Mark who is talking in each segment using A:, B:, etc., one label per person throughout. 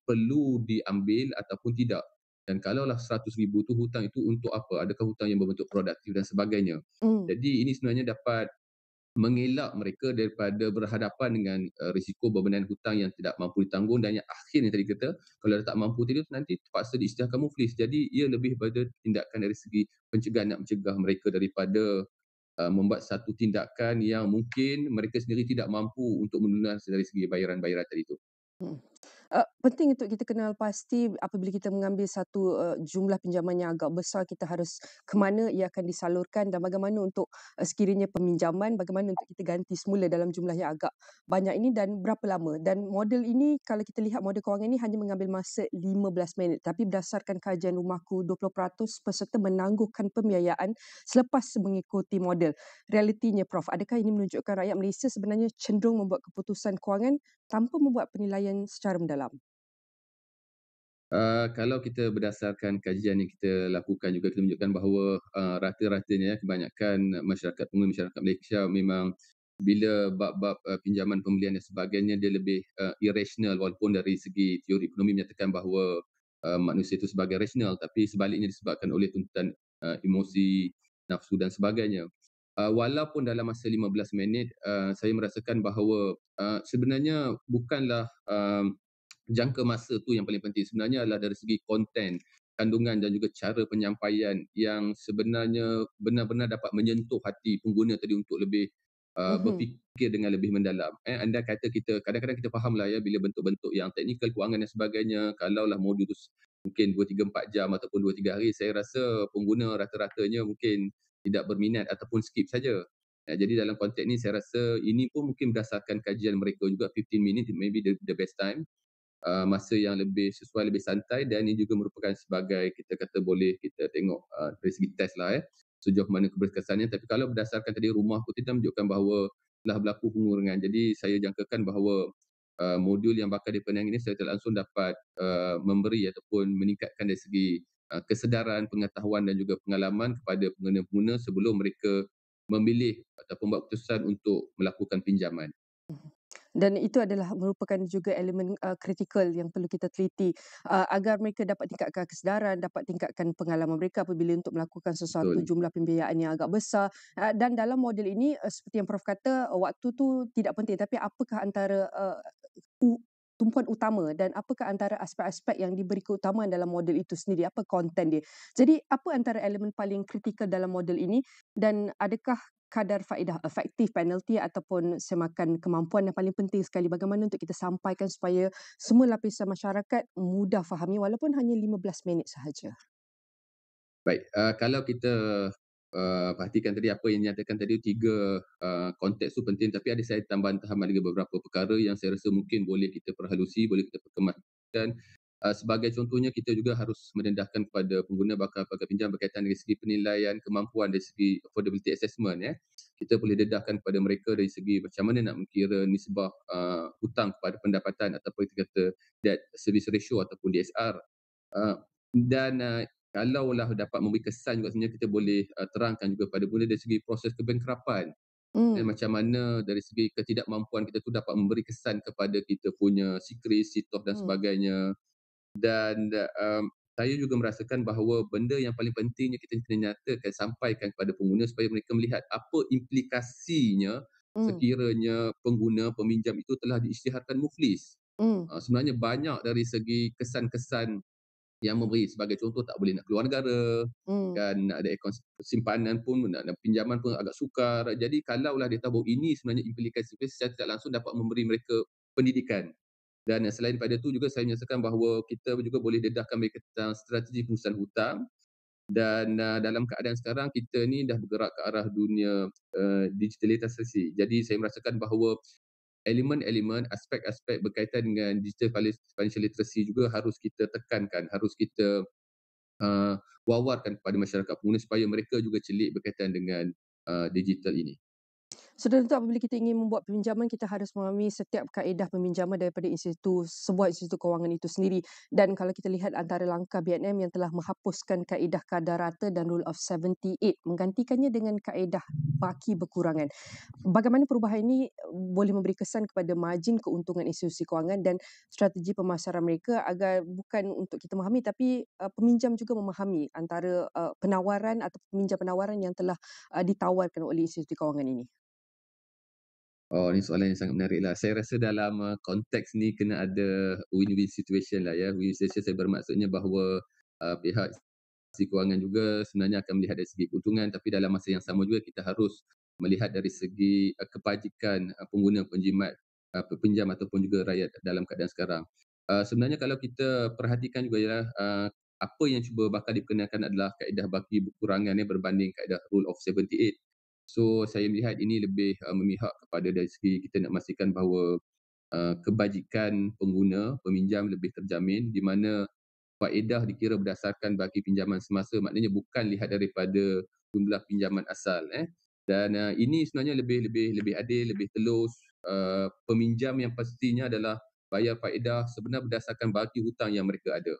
A: perlu diambil ataupun tidak. Dan kalaulah 100,000 tu hutang itu untuk apa? Adakah hutang yang berbentuk produktif dan sebagainya.
B: Hmm.
A: Jadi ini sebenarnya dapat mengelak mereka daripada berhadapan dengan risiko bebenaran hutang yang tidak mampu ditanggung, dan yang akhirnya tadi kata, kalau dah tak mampu tadi nanti terpaksa diisytiharkan muflis. Jadi ia lebih pada tindakan dari segi pencegahan, nak mencegah mereka daripada membuat satu tindakan yang mungkin mereka sendiri tidak mampu untuk melunas dari segi bayaran-bayaran tadi itu.
B: Hmm. Penting untuk kita kenal pasti apabila kita mengambil satu jumlah pinjaman yang agak besar, kita harus ke mana ia akan disalurkan dan bagaimana untuk sekiranya peminjaman, bagaimana untuk kita ganti semula dalam jumlah yang agak banyak ini dan berapa lama. Dan model ini, kalau kita lihat model kewangan ini hanya mengambil masa 15 minit. Tapi berdasarkan kajian rumahku, 20% peserta menangguhkan pembiayaan selepas mengikuti model. Realitinya Prof, adakah ini menunjukkan rakyat Malaysia sebenarnya cenderung membuat keputusan kewangan tanpa membuat penilaian secara mendalam?
A: Kalau kita berdasarkan kajian yang kita lakukan juga, kita menunjukkan bahawa rata-ratanya kebanyakan pengguna masyarakat Malaysia memang bila bab-bab pinjaman pembelian dan sebagainya, dia lebih irrasional, walaupun dari segi teori ekonomi menyatakan bahawa manusia itu sebagai rasional, tapi sebaliknya disebabkan oleh tuntutan emosi, nafsu dan sebagainya. Walaupun dalam masa 15 minit, saya merasakan bahawa sebenarnya bukanlah jangka masa tu yang paling penting. Sebenarnya adalah dari segi konten, kandungan dan juga cara penyampaian yang sebenarnya benar-benar dapat menyentuh hati pengguna tadi untuk lebih
B: Mhm.
A: berfikir dengan lebih mendalam. Anda kata kita kadang-kadang kita fahamlah ya, bila bentuk-bentuk yang teknikal kewangan dan sebagainya, kalaulah modul tu mungkin 2, 3, 4 jam ataupun 2, 3 hari, saya rasa pengguna rata-ratanya mungkin tidak berminat ataupun skip saja. Jadi dalam konteks ni saya rasa ini pun mungkin berdasarkan kajian mereka juga, 15 minutes maybe the best time, masa yang lebih sesuai, lebih santai, dan ini juga merupakan sebagai, kita kata, boleh kita tengok dari segi test lah sejauh mana keberkesannya. Tapi kalau berdasarkan tadi rumah pun tidak menunjukkan bahawa telah berlaku pengurangan. Jadi saya jangkakan bahawa modul yang bakal dipenang ini secara langsung dapat memberi ataupun meningkatkan dari segi kesedaran, pengetahuan dan juga pengalaman kepada pengguna-pengguna sebelum mereka memilih ataupun buat keputusan untuk melakukan pinjaman.
B: Dan itu adalah merupakan juga elemen kritikal yang perlu kita teliti agar mereka dapat tingkatkan kesedaran, dapat tingkatkan pengalaman mereka apabila untuk melakukan sesuatu
A: Betul.
B: jumlah pembiayaan yang agak besar. Dan dalam model ini seperti yang Prof kata, waktu tu tidak penting, tapi apakah antara tumpuan utama dan apakah antara aspek-aspek yang diberi keutamaan dalam model itu sendiri, apa konten dia. Jadi apa antara elemen paling kritikal dalam model ini dan adakah kadar faedah efektif, penalti ataupun semakan kemampuan yang paling penting sekali, bagaimana untuk kita sampaikan supaya semua lapisan masyarakat mudah fahami walaupun hanya 15 minit sahaja.
A: Baik, kalau kita perhatikan tadi apa yang dinyatakan tadi, tiga konteks tu penting, tapi ada saya tambahan lagi beberapa perkara yang saya rasa mungkin boleh kita perhalusi, boleh kita perkemaskan. Sebagai contohnya, kita juga harus mendedahkan kepada pengguna bakal pinjam berkaitan dari segi penilaian kemampuan, dari segi affordability assessment Kita boleh dedahkan kepada mereka dari segi macam mana nak mengkira nisbah hutang kepada pendapatan, ataupun kita kata debt service ratio ataupun DSR. Uh, dan kalaulah dapat memberi kesan juga, sebenarnya kita boleh terangkan juga pada pengguna dari segi proses kebankrapan, dan
B: Hmm.
A: macam mana dari segi ketidakmampuan kita tu dapat memberi kesan kepada kita punya sikris, sitoh dan
B: Hmm.
A: sebagainya. Dan saya juga merasakan bahawa benda yang paling pentingnya kita kena nyatakan, sampaikan kepada pengguna supaya mereka melihat apa implikasinya
B: Hmm.
A: sekiranya pengguna peminjam itu telah diisytiharkan muflis.
B: Hmm.
A: Sebenarnya banyak dari segi kesan-kesan yang memberi, sebagai contoh, tak boleh nak keluar negara,
B: Hmm.
A: kan, nak ada akaun simpanan pun, nak pinjaman pun agak sukar. Jadi kalaulah dia tahu ini sebenarnya implikasi, secara tidak langsung dapat memberi mereka pendidikan. Dan selain pada itu juga saya menyatakan bahawa kita juga boleh dedahkan mereka tentang strategi pengurusan hutang. Dan dalam keadaan sekarang kita ni dah bergerak ke arah dunia digitalisasi. Jadi saya merasakan bahawa elemen-elemen, aspek-aspek berkaitan dengan digital financial literacy juga harus kita tekankan, harus kita wawarkan kepada masyarakat pengguna supaya mereka juga celik berkaitan dengan digital ini.
B: Sudah tentu apabila kita ingin membuat peminjaman, kita harus memahami setiap kaedah peminjaman daripada sebuah institusi kewangan itu sendiri. Dan kalau kita lihat antara langkah BNM yang telah menghapuskan kaedah kadar rata dan Rule of 78, menggantikannya dengan kaedah baki berkurangan. Bagaimana perubahan ini boleh memberi kesan kepada margin keuntungan institusi kewangan dan strategi pemasaran mereka agar bukan untuk kita memahami tapi peminjam juga memahami antara penawaran atau peminjam penawaran yang telah ditawarkan oleh institusi kewangan ini.
A: Oh, ni soalan yang sangat menarik lah. Saya rasa dalam konteks ni kena ada win-win situation lah ya. Win-win situation saya bermaksudnya bahawa pihak sisi kewangan juga sebenarnya akan melihat dari segi keuntungan, tapi dalam masa yang sama juga kita harus melihat dari segi kebajikan pengguna penjimat, penjam ataupun juga rakyat dalam keadaan sekarang. Sebenarnya kalau kita perhatikan juga ialah apa yang cuba bakal diperkenalkan adalah kaedah baki berkurangan berbanding kaedah Rule of 78. So saya melihat ini lebih memihak kepada dari segi kita nak memastikan bahawa kebajikan pengguna, peminjam lebih terjamin di mana faedah dikira berdasarkan bagi pinjaman semasa, maknanya bukan lihat daripada jumlah pinjaman asal dan ini sebenarnya lebih lebih lebih adil, lebih telus. Peminjam yang pastinya adalah bayar faedah sebenar berdasarkan baki hutang yang mereka ada.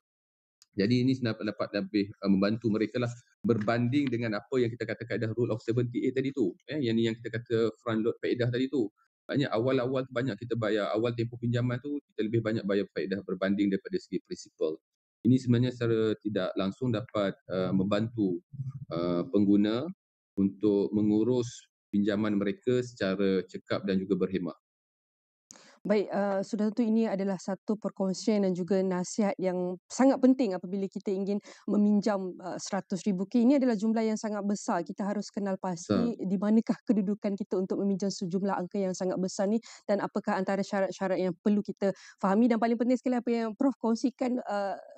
A: Jadi ini dapat lebih membantu mereka lah berbanding dengan apa yang kita kata kaedah Rule of 78 tadi tu, yang ni yang kita kata front load faedah tadi tu. Maknanya awal-awal tu banyak kita bayar, awal tempoh pinjaman tu kita lebih banyak bayar faedah berbanding daripada segi principal. Ini sebenarnya secara tidak langsung dapat membantu pengguna untuk mengurus pinjaman mereka secara cekap dan juga berhemah.
B: Baik, sudah tentu ini adalah satu perkongsian dan juga nasihat yang sangat penting apabila kita ingin meminjam RM100,000. Ini adalah jumlah yang sangat besar. Kita harus kenal
A: So,
B: pasti di manakah kedudukan kita untuk meminjam sejumlah angka yang sangat besar ni dan apakah antara syarat-syarat yang perlu kita fahami dan paling penting sekali apa yang Prof kongsikan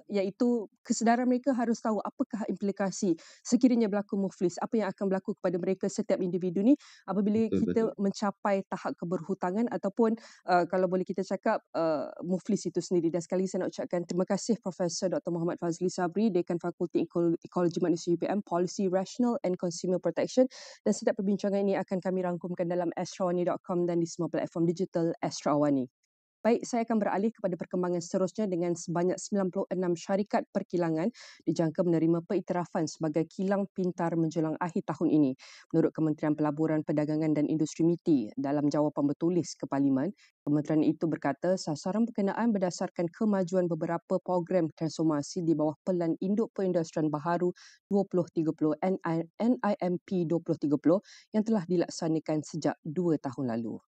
B: iaitu kesedaran mereka harus tahu apakah implikasi sekiranya berlaku muflis, apa yang akan berlaku kepada mereka setiap individu ni apabila
A: betul-betul.
B: kita mencapai tahap keberhutangan ataupun kalau boleh kita cakap muflis itu sendiri. Dan sekali lagi saya nak ucapkan terima kasih Profesor Dr. Muhammad Fazli Sabri, Dekan Fakulti Ekologi Manusia UPM, Policy Rational and Consumer Protection, dan setiap perbincangan ini akan kami rangkumkan dalam astrawani.com dan di semua platform digital Astro Awani. Baik, saya akan beralih kepada perkembangan seterusnya dengan sebanyak 96 syarikat perkilangan dijangka menerima peiktirafan sebagai kilang pintar menjelang akhir tahun ini. Menurut Kementerian Pelaburan Perdagangan dan Industri MITI, dalam jawapan bertulis ke Parlimen, kementerian itu berkata sasaran berkenaan berdasarkan kemajuan beberapa program transformasi di bawah Pelan Induk Perindustrian Baharu 2030 NIMP 2030 yang telah dilaksanakan sejak 2 tahun lalu.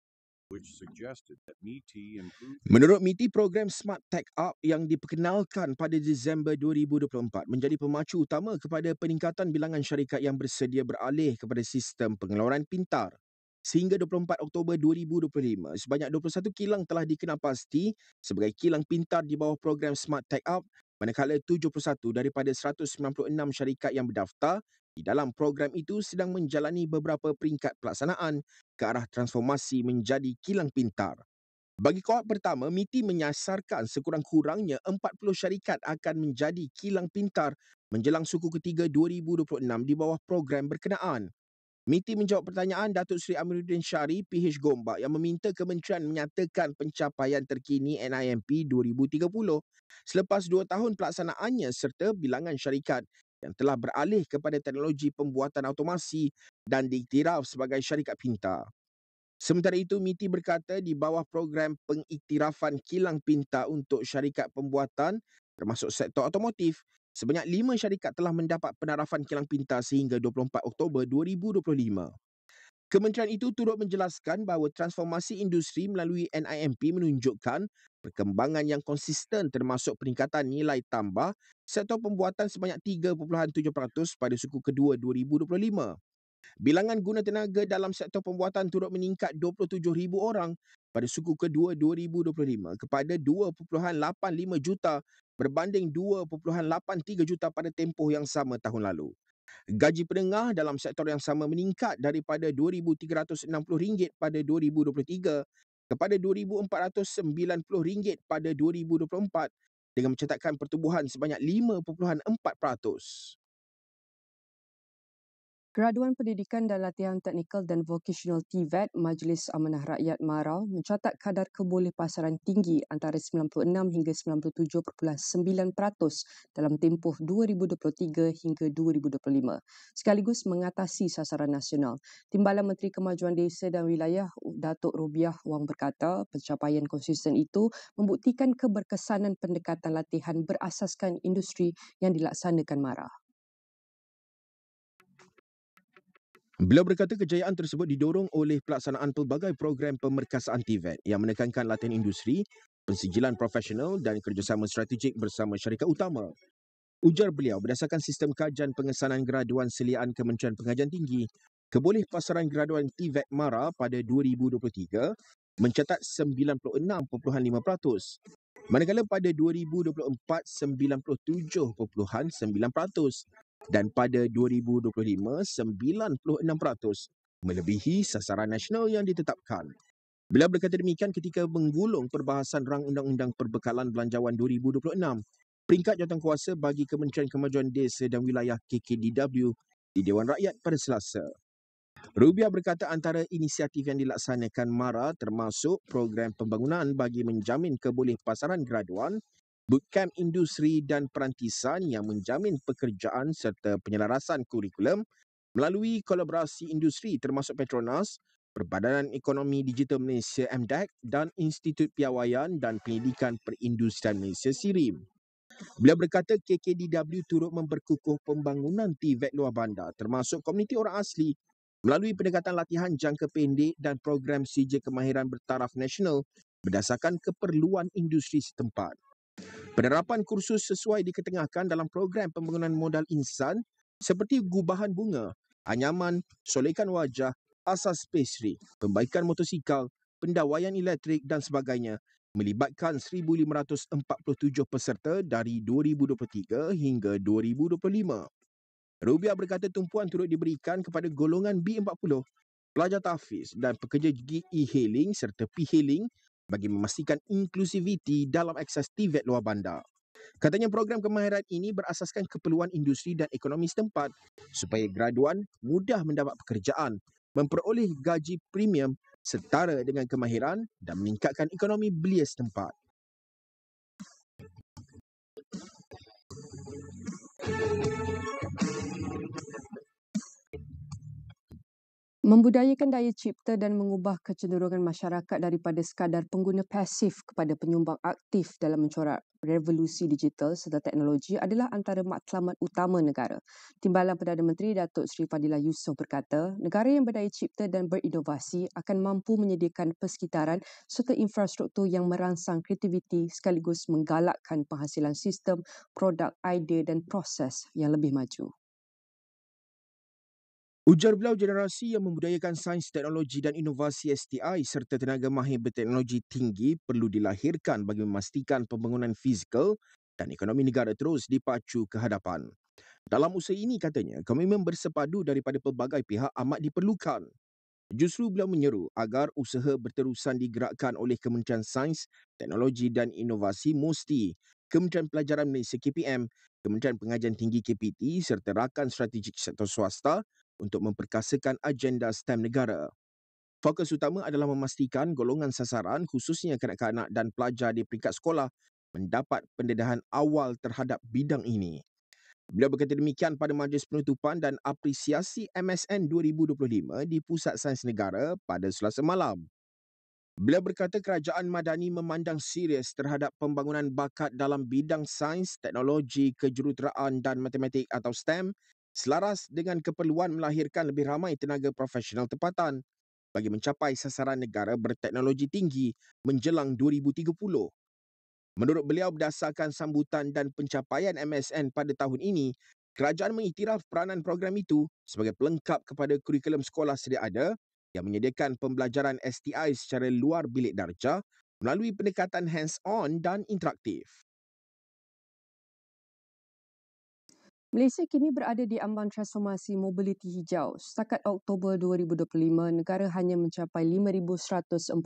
C: Menurut MITI, program Smart Tech Up yang diperkenalkan pada Disember 2024 menjadi pemacu utama kepada peningkatan bilangan syarikat yang bersedia beralih kepada sistem pengeluaran pintar. Sehingga 24 Oktober 2025, sebanyak 21 kilang telah dikenal pasti sebagai kilang pintar di bawah program Smart Tech Up, manakala 71 daripada 196 syarikat yang berdaftar di dalam program itu sedang menjalani beberapa peringkat pelaksanaan ke arah transformasi menjadi kilang pintar. Bagi kohort pertama, MITI menyasarkan sekurang-kurangnya 40 syarikat akan menjadi kilang pintar menjelang suku ketiga 2026 di bawah program berkenaan. MITI menjawab pertanyaan Datuk Seri Amiruddin Syari, PH Gombak, yang meminta kementerian menyatakan pencapaian terkini NIMP 2030 selepas 2 tahun pelaksanaannya serta bilangan syarikat yang telah beralih kepada teknologi pembuatan automasi dan diiktiraf sebagai syarikat pintar. Sementara itu, MITI berkata di bawah program pengiktirafan kilang pintar untuk syarikat pembuatan termasuk sektor otomotif, sebanyak 5 syarikat telah mendapat penarafan kilang pintar sehingga 24 Oktober 2025. Kementerian itu turut menjelaskan bahawa transformasi industri melalui NIMP menunjukkan perkembangan yang konsisten termasuk peningkatan nilai tambah sektor pembuatan sebanyak 3.7% pada suku kedua 2025. Bilangan guna tenaga dalam sektor pembuatan turut meningkat 27,000 orang pada suku kedua 2025 kepada 2.85 juta berbanding 2.83 juta pada tempoh yang sama tahun lalu. Gaji penengah dalam sektor yang sama meningkat daripada RM2,360 pada 2023 kepada RM2,490 pada 2024 dengan mencatatkan pertumbuhan sebanyak 5.4%.
B: Graduan Pendidikan dan Latihan Teknikal dan Vocational TVET Majlis Amanah Rakyat MARA mencatat kadar kebolehpasaran tinggi antara 96 hingga 97.9% dalam tempoh 2023 hingga 2025 sekaligus mengatasi sasaran nasional. Timbalan Menteri Kemajuan Desa dan Wilayah Datuk Robiah Wang berkata pencapaian konsisten itu membuktikan keberkesanan pendekatan latihan berasaskan industri yang dilaksanakan MARA.
C: Beliau berkata kejayaan tersebut didorong oleh pelaksanaan pelbagai program pemerkasaan TVET yang menekankan latihan industri, pensijilan profesional dan kerjasama strategik bersama syarikat utama. Ujar beliau, berdasarkan sistem kajian pengesanan graduan seliaan Kementerian Pengajian Tinggi, kebolehpasaran graduan TVET MARA pada 2023 mencatat 96.5%. Manakala pada 2024, 97.9% dan pada 2025, 96%, melebihi sasaran nasional yang ditetapkan. Beliau berkata demikian ketika menggulung perbahasan rang Undang-Undang Perbekalan Belanjawan 2026, peringkat jawatankuasa bagi Kementerian Kemajuan Desa dan Wilayah KKDW di Dewan Rakyat pada Selasa. Rubiah berkata antara inisiatif yang dilaksanakan MARA termasuk program pembangunan bagi menjamin kebolehpasaran graduan, bootcamp industri dan perantisan yang menjamin pekerjaan serta penyelarasan kurikulum melalui kolaborasi industri termasuk Petronas, Perbadanan Ekonomi Digital Malaysia MDEC dan Institut Piawaian dan Pendidikan Perindustrian Malaysia SIRIM. Beliau berkata KKDW turut memperkukuh pembangunan TVET luar bandar termasuk komuniti orang asli melalui pendekatan latihan jangka pendek dan program sijil kemahiran bertaraf nasional berdasarkan keperluan industri setempat. Penerapan kursus sesuai diketengahkan dalam program pembangunan modal insan seperti gubahan bunga, anyaman, solekan wajah, asas pastry, pembaikan motosikal, pendawaian elektrik dan sebagainya melibatkan 1,547 peserta dari 2023 hingga 2025. Rubiah berkata tumpuan turut diberikan kepada golongan B40, pelajar tahfiz dan pekerja gig e-hailing serta p-hailing bagi memastikan inklusiviti dalam akses TVET luar bandar. Katanya program kemahiran ini berasaskan keperluan industri dan ekonomi setempat supaya graduan mudah mendapat pekerjaan, memperoleh gaji premium setara dengan kemahiran dan meningkatkan ekonomi belia setempat.
B: Membudayakan daya cipta dan mengubah kecenderungan masyarakat daripada sekadar pengguna pasif kepada penyumbang aktif dalam mencorak revolusi digital serta teknologi adalah antara matlamat utama negara. Timbalan Perdana Menteri Datuk Seri Fadilah Yusof berkata, negara yang berdaya cipta dan berinovasi akan mampu menyediakan persekitaran serta infrastruktur yang merangsang kreativiti sekaligus menggalakkan penghasilan sistem, produk, idea dan proses yang lebih maju.
C: Ujar beliau generasi yang membudayakan sains, teknologi dan inovasi STI serta tenaga mahir berteknologi tinggi perlu dilahirkan bagi memastikan pembangunan fizikal dan ekonomi negara terus dipacu ke hadapan. Dalam usaha ini katanya, komitmen bersepadu daripada pelbagai pihak amat diperlukan. Justru beliau menyeru agar usaha berterusan digerakkan oleh Kementerian Sains, Teknologi dan Inovasi MOSTI, Kementerian Pelajaran Malaysia KPM, Kementerian Pengajian Tinggi KPT serta rakan strategik sektor swasta untuk memperkasakan agenda STEM negara. Fokus utama adalah memastikan golongan sasaran khususnya kanak-kanak dan pelajar di peringkat sekolah mendapat pendedahan awal terhadap bidang ini. Beliau berkata demikian pada Majlis Penutupan dan Apresiasi MSN 2025 di Pusat Sains Negara pada Selasa malam. Beliau berkata kerajaan Madani memandang serius terhadap pembangunan bakat dalam bidang sains, teknologi, kejuruteraan dan matematik atau STEM selaras dengan keperluan melahirkan lebih ramai tenaga profesional tempatan bagi mencapai sasaran negara berteknologi tinggi menjelang 2030. Menurut beliau, berdasarkan sambutan dan pencapaian MSN pada tahun ini, kerajaan mengiktiraf peranan program itu sebagai pelengkap kepada kurikulum sekolah sedia ada yang menyediakan pembelajaran STI secara luar bilik darjah melalui pendekatan hands-on dan interaktif.
B: Malaysia kini berada di ambang transformasi mobiliti hijau. Setakat Oktober 2025, negara hanya mencapai 5,149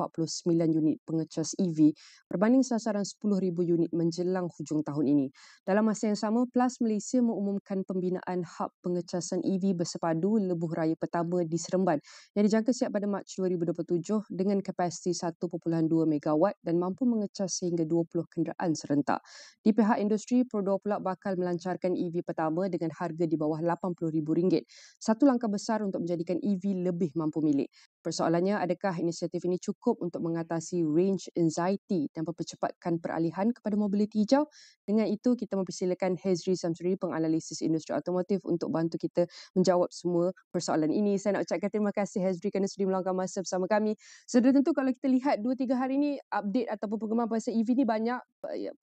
B: unit pengecas EV berbanding sasaran 10,000 unit menjelang hujung tahun ini. Dalam masa yang sama, PLAS Malaysia mengumumkan pembinaan hub pengecasan EV bersepadu lebuh raya pertama di Seremban yang dijangka siap pada Mac 2027 dengan kapasiti 1.2 megawatt dan mampu mengecas sehingga 20 kenderaan serentak. Di pihak industri, Perodor pula bakal melancarkan EV pertama dengan harga di bawah RM80,000. Satu langkah besar untuk menjadikan EV lebih mampu milik. Persoalannya, adakah inisiatif ini cukup untuk mengatasi range anxiety dan mempercepatkan peralihan kepada mobiliti hijau? Dengan itu, kita mempersilakan Hezri Samsuri, penganalisis industri automotif untuk bantu kita menjawab semua persoalan ini. Saya nak ucapkan terima kasih Hezri kerana sudi meluangkan masa bersama kami. Sudah tentu kalau kita lihat 2-3 hari ini, update ataupun pengembangan pasal EV ni banyak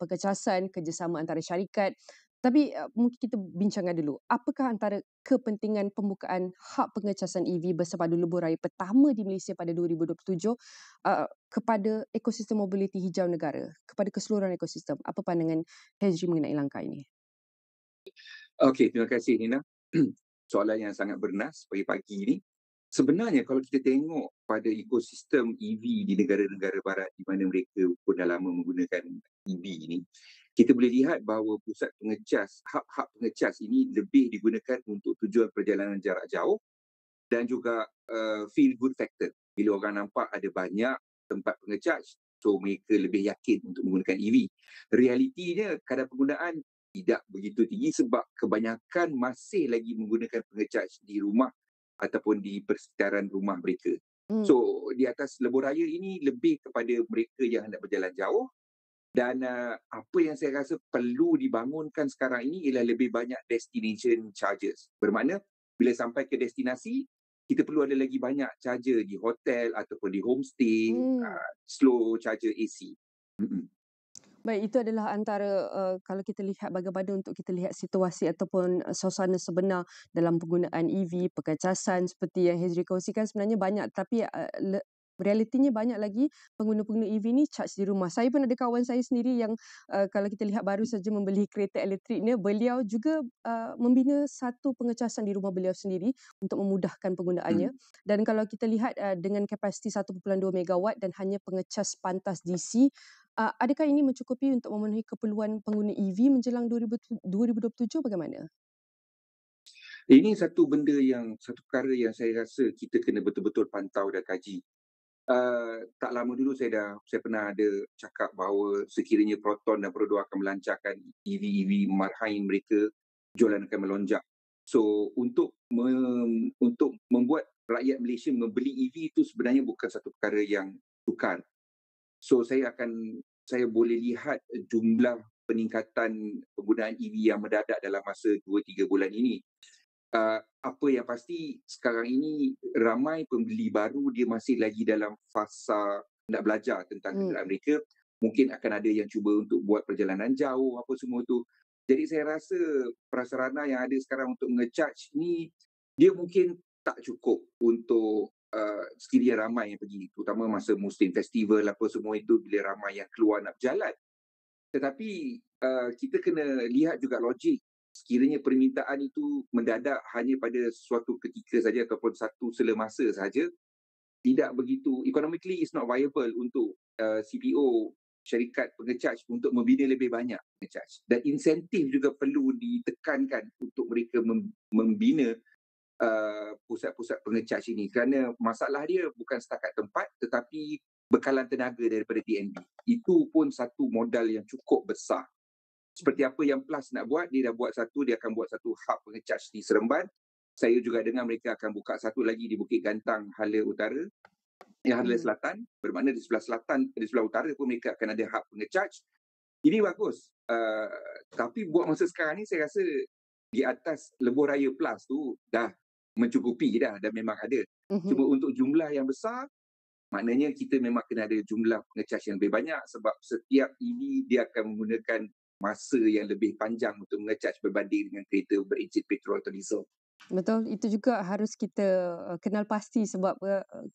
B: pengecasan, kerjasama antara syarikat. Tapi mungkin kita bincangkan dulu, apakah antara kepentingan pembukaan hub pengecasan EV bersepadu lebuh raya pertama di Malaysia pada 2027 kepada ekosistem mobiliti hijau negara, kepada keseluruhan ekosistem? Apa pandangan Hezri mengenai langkah ini?
D: Okey, terima kasih Nina. Soalan yang sangat bernas pagi-pagi ini. Sebenarnya kalau kita tengok pada ekosistem EV di negara-negara barat di mana mereka pun dah lama menggunakan EV ini, kita boleh lihat bahawa pusat pengecas, hub-hub pengecas ini lebih digunakan untuk tujuan perjalanan jarak jauh dan juga feel good factor. Bila orang nampak ada banyak tempat pengecas, so mereka lebih yakin untuk menggunakan EV. Realitinya kadar penggunaan tidak begitu tinggi sebab kebanyakan masih lagi menggunakan pengecas di rumah ataupun di persekitaran rumah mereka. So di atas lebuh raya ini lebih kepada mereka yang hendak berjalan jauh. Dan apa yang saya rasa perlu dibangunkan sekarang ini ialah lebih banyak destination charges. Bermakna bila sampai ke destinasi, kita perlu ada lagi banyak charger di hotel ataupun di homestay, slow charger AC.
B: Baik, itu adalah antara kalau kita lihat bagaimana untuk kita lihat situasi ataupun suasana sebenar dalam penggunaan EV, pengecasan seperti yang Hezri kongsikan sebenarnya banyak, tapi realitinya banyak lagi pengguna-pengguna EV ni charge di rumah. Saya pun ada kawan saya sendiri yang kalau kita lihat baru saja membeli kereta elektriknya, beliau juga membina satu pengecasan di rumah beliau sendiri untuk memudahkan penggunaannya. Dan kalau kita lihat dengan kapasiti 1.2 megawatt dan hanya pengecas pantas DC, adakah ini mencukupi untuk memenuhi keperluan pengguna EV menjelang 2027 bagaimana?
D: Ini satu perkara yang saya rasa kita kena betul-betul pantau dan kaji. Tak lama dulu saya pernah ada cakap bahawa sekiranya Proton dan Perodor akan melancarkan EV marhain mereka, jualan akan melonjak. So untuk membuat rakyat Malaysia membeli EV itu sebenarnya bukan satu perkara yang sukar. So saya boleh lihat jumlah peningkatan penggunaan EV yang mendadak dalam masa 2-3 bulan ini. Apa yang pasti sekarang ini ramai pembeli baru dia masih lagi dalam fasa nak belajar tentang kenderaan mereka. Mungkin akan ada yang cuba untuk buat perjalanan jauh apa semua tu. Jadi saya rasa prasarana yang ada sekarang untuk nge-charge ni dia mungkin tak cukup untuk sekiranya ramai yang pergi, terutama masa musim festival apa semua itu bila ramai yang keluar nak berjalan. Tetapi kita kena lihat juga logik. Sekiranya permintaan itu mendadak hanya pada suatu ketika saja ataupun satu sela masa saja, tidak begitu economically is not viable untuk CPO syarikat pengecas untuk membina lebih banyak pengecas. Dan insentif juga perlu ditekankan untuk mereka membina pusat-pusat pengecas ini kerana masalah dia bukan setakat tempat tetapi bekalan tenaga daripada TNB. Itu pun satu modal yang cukup besar. Seperti apa yang PLAS nak buat, dia akan buat satu hub pengecas di Seremban. Saya juga dengar mereka akan buka satu lagi di Bukit Gantang, Hala Utara, Hala Selatan. Bermakna di sebelah selatan, di sebelah utara pun mereka akan ada hub pengecas. Ini bagus. Tapi buat masa sekarang ni saya rasa di atas lebuh raya PLAS tu dah mencukupi dah dan memang ada. Cuma untuk jumlah yang besar, maknanya kita memang kena ada jumlah pengecas yang lebih banyak sebab setiap EV dia akan menggunakan masa yang lebih panjang untuk mengecas berbanding dengan kereta berenjin petrol atau diesel.
B: Betul, itu juga harus kita kenal pasti sebab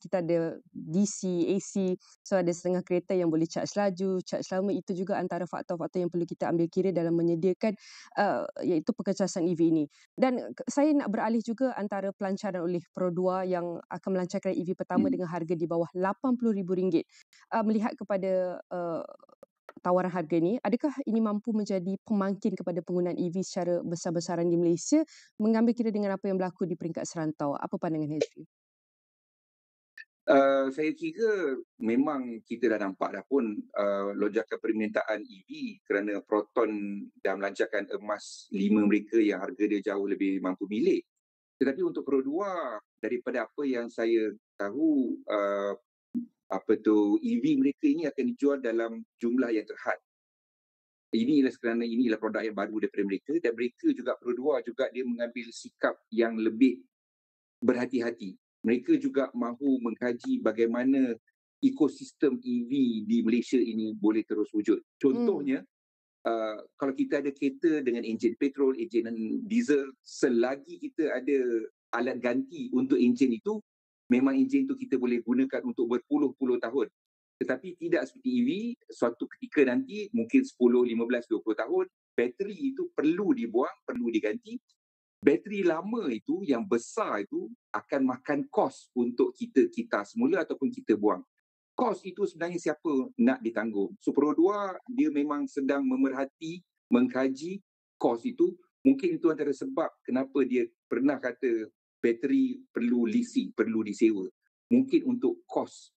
B: kita ada DC, AC, so ada setengah kereta yang boleh charge laju, charge lama. Itu juga antara faktor-faktor yang perlu kita ambil kira dalam menyediakan iaitu pengecasan EV ini. Dan saya nak beralih juga antara pelancaran oleh Pro2 yang akan melancarkan EV pertama dengan harga di bawah RM80,000. Melihat kepada tawaran harga ni, adakah ini mampu menjadi pemangkin kepada penggunaan EV secara besar-besaran di Malaysia, mengambil kira dengan apa yang berlaku di peringkat serantau? Apa pandangan Hezri?
D: Saya kira memang kita dah nampak dah pun lonjakan permintaan EV kerana Proton dah melancarkan emas 5 mereka yang harga dia jauh lebih mampu milik. Tetapi untuk Pro 2, daripada apa yang saya tahu, EV mereka ini akan dijual dalam jumlah yang terhad. Inilah produk yang baru daripada mereka, dan mereka juga Pro 2 juga dia mengambil sikap yang lebih berhati-hati. Mereka juga mahu mengkaji bagaimana ekosistem EV di Malaysia ini boleh terus wujud. Contohnya, kalau kita ada kereta dengan enjin petrol, enjin diesel, selagi kita ada alat ganti untuk enjin itu, memang enjin itu kita boleh gunakan untuk berpuluh-puluh tahun. Tetapi tidak seperti EV, suatu ketika nanti mungkin 10, 15, 20 tahun, bateri itu perlu dibuang, perlu diganti. Bateri lama itu, yang besar itu, akan makan kos untuk kita semula ataupun kita buang. Kos itu sebenarnya siapa nak ditanggung? So Pro 2 dia memang sedang memerhati, mengkaji kos itu. Mungkin itu antara sebab kenapa dia pernah kata bateri perlu leasing, perlu disewa. Mungkin untuk kos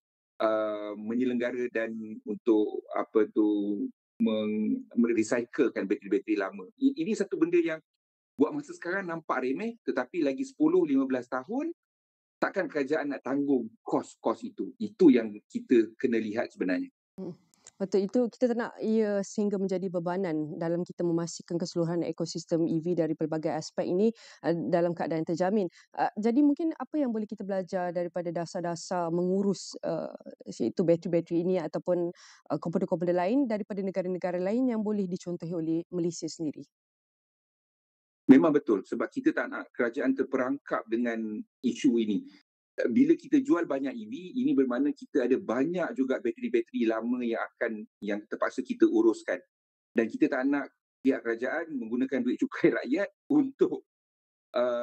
D: menyelenggara dan untuk merecyclekan bateri-bateri lama. Ini satu benda yang buat masa sekarang nampak remeh, tetapi lagi 10-15 tahun takkan kerajaan nak tanggung kos-kos itu. Itu yang kita kena lihat sebenarnya.
B: Betul, itu kita tak nak ia sehingga menjadi bebanan dalam kita memastikan keseluruhan ekosistem EV dari pelbagai aspek ini dalam keadaan terjamin. Jadi mungkin apa yang boleh kita belajar daripada dasar-dasar mengurus iaitu bateri-bateri ini ataupun komponen-komponen lain daripada negara-negara lain yang boleh dicontohi oleh Malaysia sendiri?
D: Memang betul, sebab kita tak nak kerajaan terperangkap dengan isu ini. Bila kita jual banyak EV, ini bermakna kita ada banyak juga bateri-bateri lama yang terpaksa kita uruskan. Dan kita tak nak pihak kerajaan menggunakan duit cukai rakyat untuk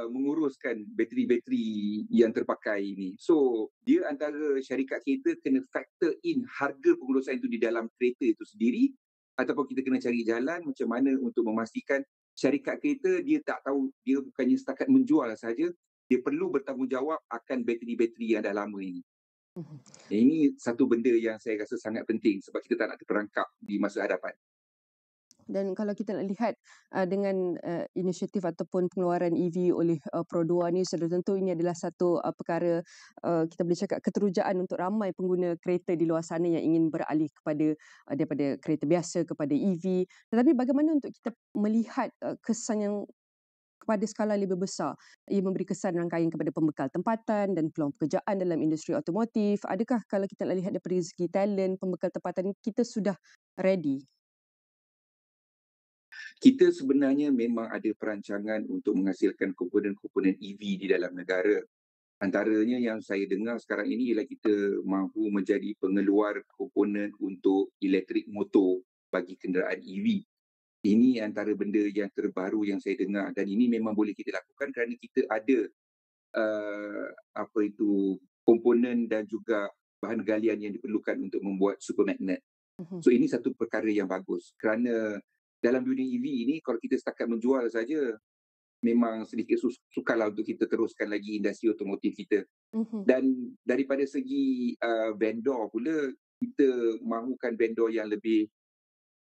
D: menguruskan bateri-bateri yang terpakai ini. So, dia antara syarikat kereta kena factor in harga pengurusan itu di dalam kereta itu sendiri, ataupun kita kena cari jalan macam mana untuk memastikan syarikat kereta dia tak tahu, dia bukannya setakat menjual saja, dia perlu bertanggungjawab akan bateri-bateri yang dah lama ini. Ini satu benda yang saya rasa sangat penting sebab kita tak nak terperangkap di masa hadapan.
B: Dan kalau kita nak lihat dengan inisiatif ataupun pengeluaran EV oleh Pro2 ni, sudah tentu ini adalah satu perkara kita boleh cakap keterujaan untuk ramai pengguna kereta di luar sana yang ingin beralih daripada kereta biasa kepada EV. Tetapi bagaimana untuk kita melihat kesan yang kepada skala lebih besar? Ia memberi kesan rangkaian kepada pembekal tempatan dan peluang pekerjaan dalam industri otomotif. Adakah kalau kita nak lihat daripada segi talent, pembekal tempatan, kita sudah ready?
D: Kita sebenarnya memang ada perancangan untuk menghasilkan komponen-komponen EV di dalam negara. Antaranya yang saya dengar sekarang ini ialah kita mahu menjadi pengeluar komponen untuk elektrik motor bagi kenderaan EV. Ini antara benda yang terbaru yang saya dengar, dan ini memang boleh kita lakukan kerana kita ada komponen dan juga bahan galian yang diperlukan untuk membuat supermagnet. So ini satu perkara yang bagus kerana dalam dunia EV ini kalau kita setakat menjual saja memang sedikit sukarlah untuk kita teruskan lagi industri otomotif kita. Dan daripada segi vendor pula, kita mahukan vendor yang lebih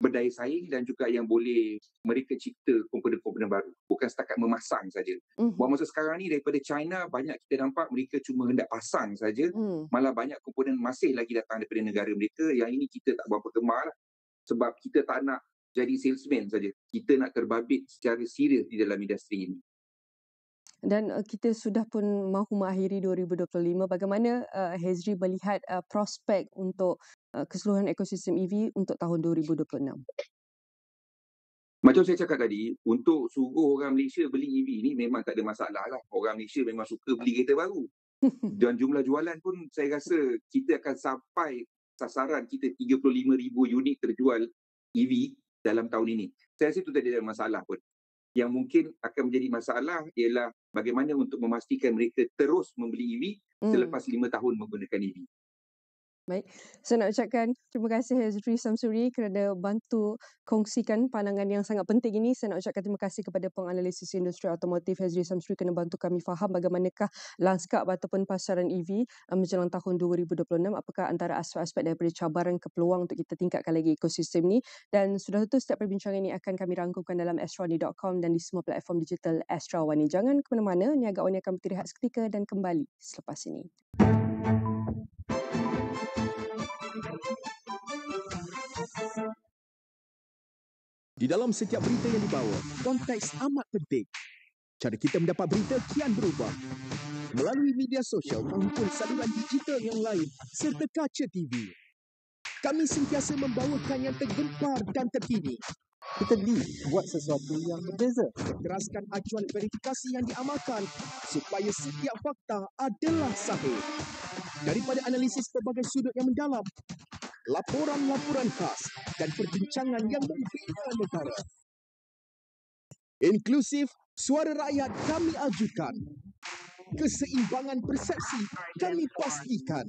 D: berdaya saing dan juga yang boleh mereka cipta komponen-komponen baru, bukan setakat memasang saja. Buat masa sekarang ni daripada China banyak kita nampak mereka cuma hendak pasang saja, malah banyak komponen masih lagi datang daripada negara mereka. Yang ini kita tak berapa gemar sebab kita tak nak jadi salesman saja, kita nak terbabit secara serius di dalam industri ini.
B: Dan kita sudah pun mahu mengakhiri 2025. Bagaimana Hezri melihat prospek untuk keseluruhan ekosistem EV untuk tahun 2026?
D: Macam saya cakap tadi, untuk suruh orang Malaysia beli EV ni memang tak ada masalah lah. Orang Malaysia memang suka beli kereta baru. Dan jumlah jualan pun saya rasa kita akan sampai sasaran kita 35,000 unit terjual EV dalam tahun ini. Saya rasa itu tak ada masalah pun. Yang mungkin akan menjadi masalah ialah bagaimana untuk memastikan mereka terus membeli EV selepas 5 tahun menggunakan EV.
B: Baik, saya nak ucapkan terima kasih Hazri Samsuri kerana bantu kongsikan pandangan yang sangat penting ini. Saya nak ucapkan terima kasih kepada penganalisis industri automotif Hazri Samsuri kerana bantu kami faham bagaimanakah lanskap ataupun pasaran EV menjelang tahun 2026. Apakah antara aspek-aspek daripada cabaran ke peluang untuk kita tingkatkan lagi ekosistem ni. Dan sudah tentu setiap perbincangan ini akan kami rangkumkan dalam astrowani.com dan di semua platform digital Astro Awani. Jangan ke mana-mana, Niaga Awani akan beristirahat seketika dan kembali selepas ini.
C: Di dalam setiap berita yang dibawa, konteks amat penting. Cara kita mendapat berita kian berubah. Melalui media sosial maupun saluran digital yang lain serta kaca TV. Kami sentiasa membawakan yang tergempar dan terkini.
E: Kita buat sesuatu yang berbeza.
C: Teraskan acuan verifikasi yang diamalkan supaya setiap fakta adalah sahih. Daripada analisis pelbagai sudut yang mendalam, laporan-laporan khas dan perbincangan yang membina negara. Inklusif, suara rakyat kami ajukan. Keseimbangan persepsi kami pastikan.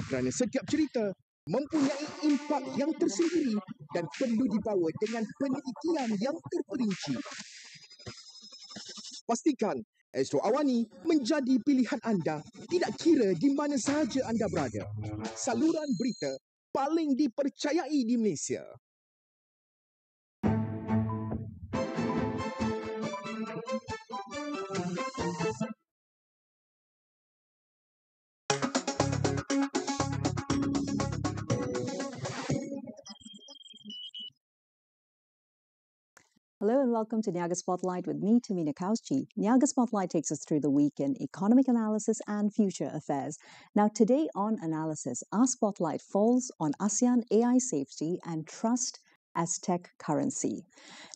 C: Kerana setiap cerita mempunyai impak yang tersendiri dan perlu dibawa dengan penelitian yang terperinci. Pastikan Astro Awani menjadi pilihan anda tidak kira di mana sahaja anda berada. Saluran berita paling dipercayai di Malaysia.
F: Hello and welcome to Niaga Spotlight with me, Tamina Kauschi. Niaga Spotlight takes us through the week in economic analysis and future affairs. Now, today on Analysis, our spotlight falls on ASEAN AI safety and trust as tech currency.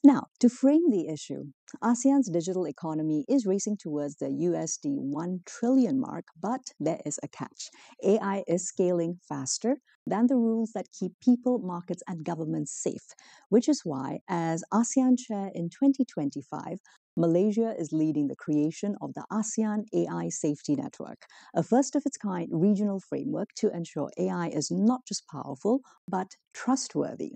F: Now, to frame the issue, ASEAN's digital economy is racing towards the USD 1 trillion mark, but there is a catch. AI is scaling faster than the rules that keep people, markets, and governments safe, which is why, as ASEAN Chair in 2025, Malaysia is leading the creation of the ASEAN AI Safety Network, a first-of-its-kind regional framework to ensure AI is not just powerful, but trustworthy.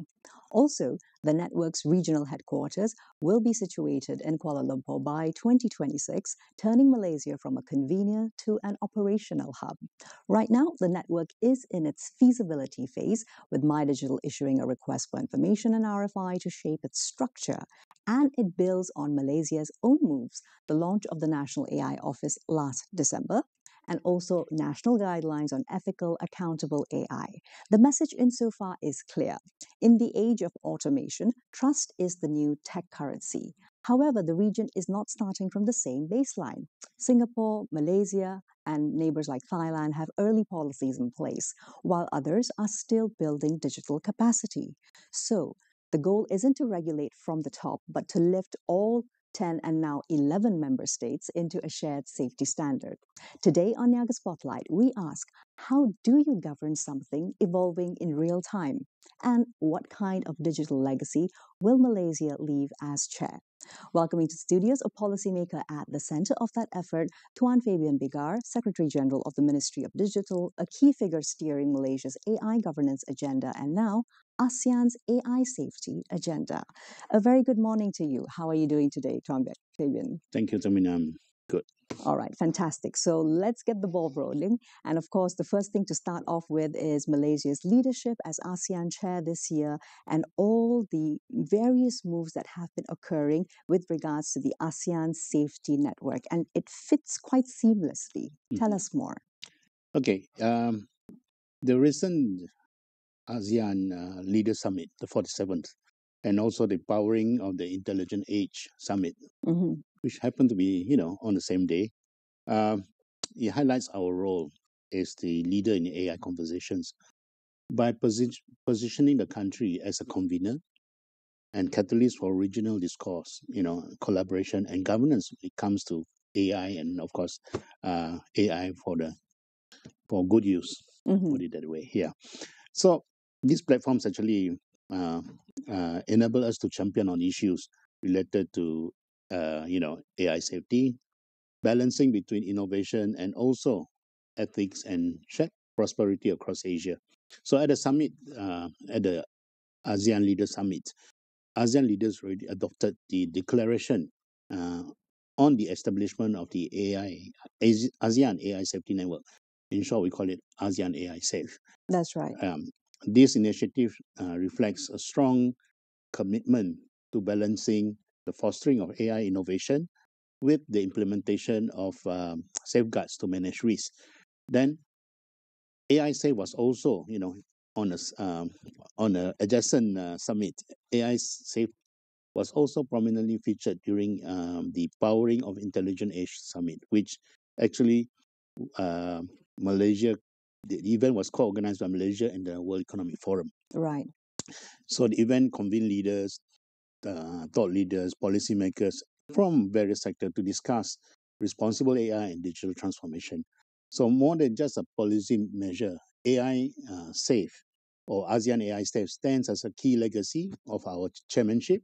F: Also, the network's regional headquarters will be situated in Kuala Lumpur by 2026, turning Malaysia from a convener to an operational hub. Right now, the network is in its feasibility phase, with MyDigital issuing a request for information and RFI to shape its structure. And it builds on Malaysia's own moves, the launch of the National AI Office last December, and also national guidelines on ethical, accountable AI. The message insofar is clear. In the age of automation, trust is the new tech currency. However, the region is not starting from the same baseline. Singapore, Malaysia, and neighbors like Thailand have early policies in place, while others are still building digital capacity. So, the goal isn't to regulate from the top, but to lift all 10 and now 11 member states into a shared safety standard. Today on Niaga Spotlight, we ask, how do you govern something evolving in real time? And what kind of digital legacy will Malaysia leave as chair? Welcoming to studios a policymaker at the center of that effort, Tuan Fabian Bigar, Secretary General of the Ministry of Digital, a key figure steering Malaysia's AI governance agenda, and now ASEAN's AI safety agenda. A very good morning to you. How are you doing today, Tuan Fabian?
E: Thank you, Tamina. Good.
F: All right, fantastic. So let's get the ball rolling. And of course, the first thing to start off with is Malaysia's leadership as ASEAN chair this year and all the various moves that have been occurring with regards to the ASEAN safety network. And it fits quite seamlessly. Tell us more.
E: Okay. The recent ASEAN Leader Summit, the 47th, and also the Powering of the Intelligent Age Summit, which happened to be, on the same day. It highlights our role as the leader in AI conversations by positioning the country as a convener and catalyst for regional discourse, collaboration and governance when it comes to AI, and of course, AI for good use. Put it that way. Yeah. So these platforms actually enable us to champion on issues related to AI safety, balancing between innovation and also ethics and shared prosperity across Asia. So at the summit, at the ASEAN Leaders Summit, ASEAN leaders already adopted the declaration on the establishment of the ASEAN AI Safety Network. In short, we call it ASEAN AI Safe.
F: That's right.
E: This initiative reflects a strong commitment to balancing the fostering of AI innovation with the implementation of safeguards to manage risk. Then AI Safe was also, on a adjacent summit. AI Safe was also prominently featured during the Powering of Intelligent Age Summit, which actually Malaysia, the event was co-organized by Malaysia and the World Economic Forum.
F: Right.
E: So the event convened leaders, thought leaders, policymakers from various sectors to discuss responsible AI and digital transformation. So more than just a policy measure, AI Safe or ASEAN AI Safe stands as a key legacy of our chairmanship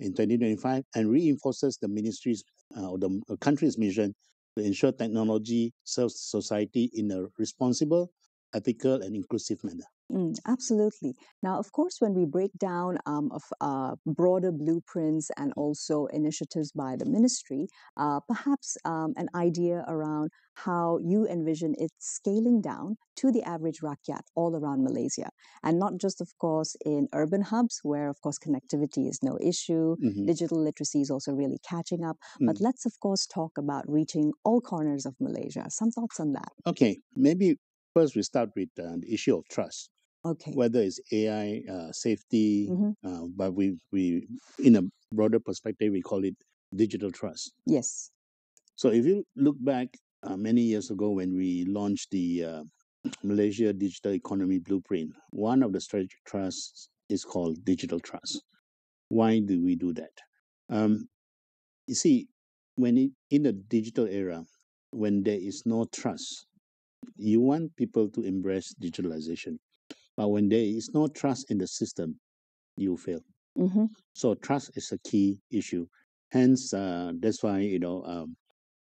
E: in 2025 and reinforces the ministry's or the country's mission to ensure technology serves society in a responsible, ethical, and inclusive manner.
F: Absolutely. Now, of course, when we break down of broader blueprints and also initiatives by the ministry, perhaps an idea around how you envision it scaling down to the average rakyat all around Malaysia. And not just, of course, in urban hubs where, of course, connectivity is no issue. Digital literacy is also really catching up. But let's, of course, talk about reaching all corners of Malaysia. Some thoughts on that?
E: Okay, maybe first we start with the issue of trust.
F: Okay.
E: Whether it's AI safety, but we in a broader perspective we call it digital trust.
F: Yes.
E: So if you look back many years ago when we launched the Malaysia Digital Economy Blueprint, one of the strategic trusts is called digital trust. Why do we do that? You see, when in the digital era, when there is no trust, you want people to embrace digitalization. But when there is no trust in the system, you fail. So trust is a key issue. Hence, that's why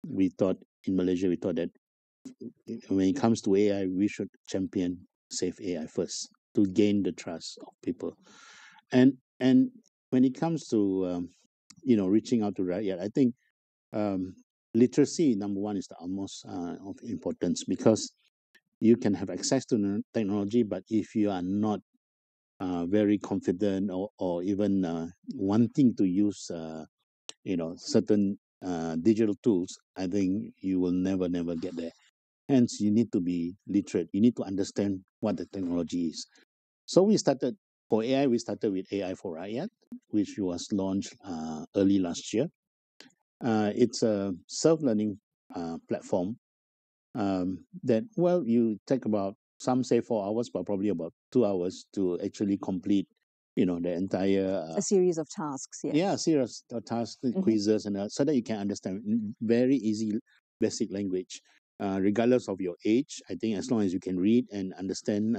E: we thought in Malaysia that when it comes to AI, we should champion safe AI first to gain the trust of people. And when it comes to reaching out to rakyat, I think literacy number one is the utmost of importance, because you can have access to technology, but if you are not very confident or even wanting to use certain digital tools, I think you will never get there. Hence, you need to be literate. You need to understand what the technology is. So we started for AI. We started with AI for Rakyat, which was launched early last year. It's a self-learning platform that, well, you take about, some say 4 hours, but probably about 2 hours to actually complete, the entire...
F: a series of tasks, yes.
E: Yeah, a series of tasks, quizzes, and so that you can understand very easy, basic language, regardless of your age. I think as long as you can read and understand